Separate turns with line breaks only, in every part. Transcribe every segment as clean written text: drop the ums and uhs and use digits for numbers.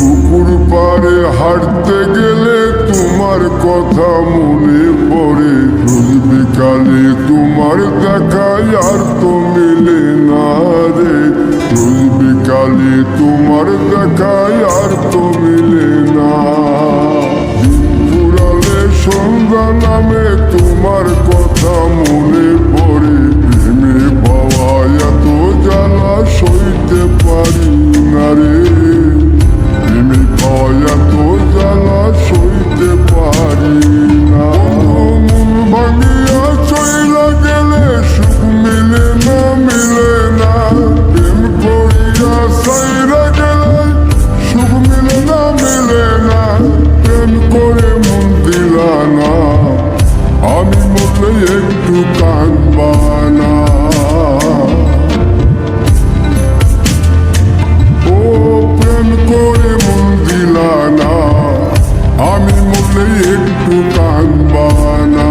পুকুর পাড়ে হাঁটতে গেলে তোমার কথা মনে পড়ে, রোজ বিকালে তোমার দেখায় আর তো মিলে না রে, রোজ বিকালে তোমার দেখায় আর তো মিলে না। পুরালে সন্ধ্যা নামে তোমার কথা মনে পড়ে, প্রেমে পাওয়া এত জ্বালা সইতে পারি না রে, প্রেমে পাওয়া এত জ্বালা সইতে পারি না। মন ভাঙিয়া চইলা গেলে সুখ মিলে না, মিলে না, প্রেম করিয়া সাইরা গেলে সুখ মিলে না, মিলে না, প্রেম করে মন দিলা না, আমি মরলে একটু কাঁদবা না। ও প্রেম করে মন দিলা না, আমি মরলে একটু কাঁদবা না।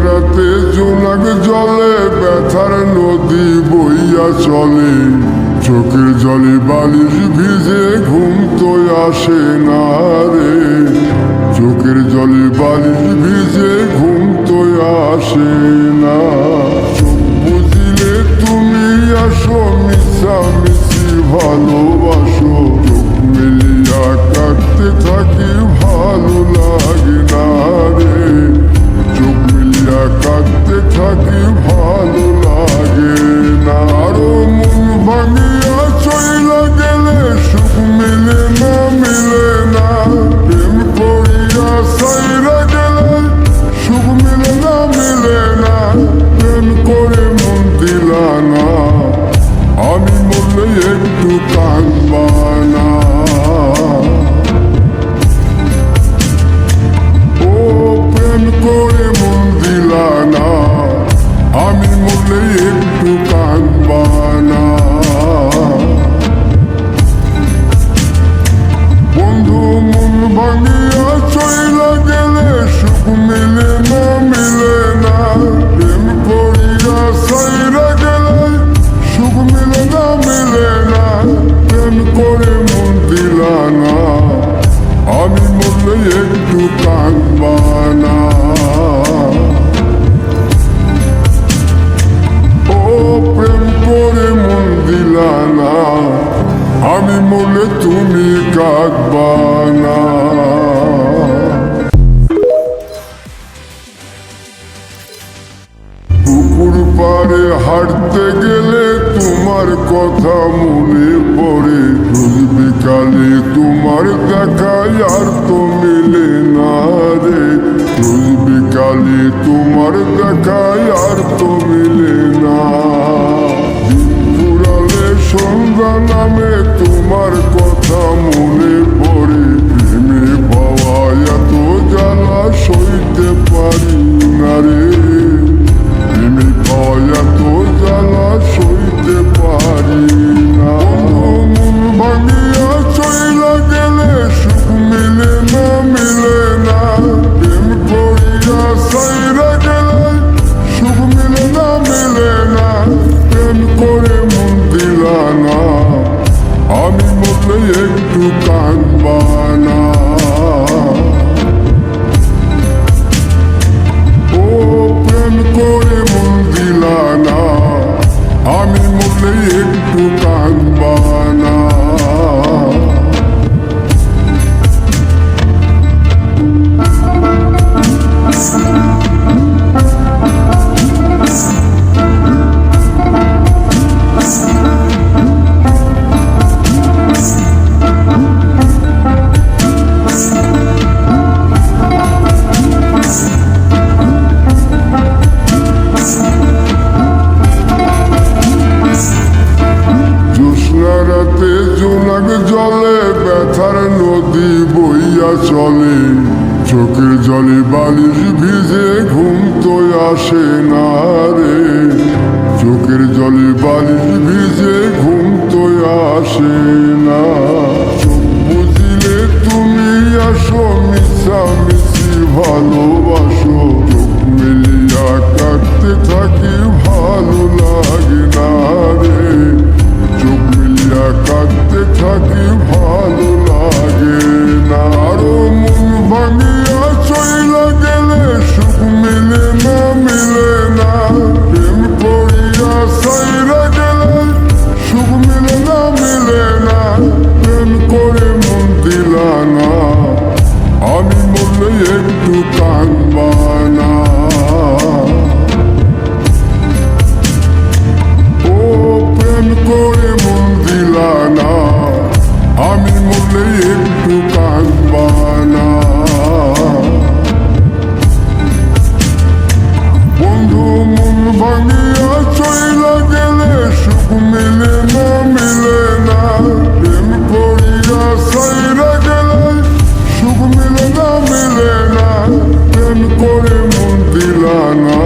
রাতে জোনাক জলে ব্যথার নদী বইয়া চলে, চোখের জলে বালিশ ভিজে ঘুম তো আসে না রে, চোখের জলে বালিশ ভিজে ঘুম তো আসে না। চোখ বুঝিলে তুমি আসো, মিশামিশি ভালোবাসো, চোখ মিলিয়া কাটতে থাকি ভালো লাগে না রে, চোখ মিলিয়া কাঁদতে থাকি ভালো লাগে না। আরো মন ভাঙিয়া চইলা গেলে সুখ মিলে না, মিলে না, প্রেম করিয়া সাইরা গেলে সুখ মিলে না, মিলে না, প্রেম করে মন দিলা না, আমি মরলে একটু কাঁদবা না। ও প্রেম করে মন দিলা না, আমি মরলে একটু কাঁদবা না। বন্ধু মন ভাঙিয়া চইলা গেলে সুখ মিলে না, মিলে না, প্রেম করিয়া সাইরা গেলে সুখ মিলে না, মিলে না, প্রেম করে মন দিলা না, আমি মরলে একটু কাঁদবা না। ও প্রেম করে মন দিলা না, আমি মরলে তুমি কাঁদবা না। পুকুর পাড়ে হাঁটতে গেলে তোমার কথা মনে পড়ে, রোজ বিকালে তোমার দেখায় আর তো মিলে না রে, রোজ বিকালে তোমার দেখায় আর তো মিলে না। পুরালে সন্ধ্যা নামে তোমার কথা মনে পড়ে, প্রেমে পাওয়া এত জ্বালা সইতে পারি না রে, প্রেমে পাওয়া এত জ্বালা সইতে পারি না। মন ভাঙিয়া চইলা গেলে সুখ মিলে না, মিলে না, প্রেম করিয়া সাইরা গেলে সুখ মিলে না, মিলে না, প্রেম করে মন দিলা না, আমি মরলে একটু কাঁদবা চলে, চোখের জলে বালিশ ভিজে ঘুম তো আসে না রে, চোখের জলে বালিশ ভিজে ঘুম তো আসে না। চোখ বুঝিলে তুমি আসো, মিশামিশি ভালোবাসো, চোখ মিলিয়া কাটতে থাকি ভালো লাগে না রে, চোখ মিলিয়া কাটতে থাকি ভালো লাগে না। আরো মন ভাঙিয়া চইলা গেলে সুখ মিলে না, মিলে না, প্রেম করিয়া সাইরা গেলে সুখ মিলে না, মিলে না, প্রেম করে মন দিলা না, আমি মরলে একটু কাঁদবা না। ও প্রেম করে মন দিলা না, আমি মরলে একটু কাঁদবা না। বন্ধু মন ভাঙিয়া চইলা গেলে সুখ মিলে না, মিলে না, প্রেম করিয়া সাইরা গেলে সুখ মিলে না, মিলে না, প্রেম করে মন দিলা না,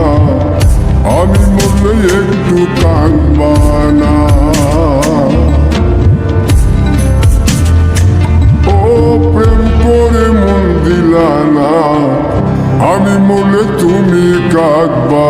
আমি মরলে একটু কাঁদবা না। ও প্রেম করে মন দিলা না, আমি মরলে তুমি কাঁদবা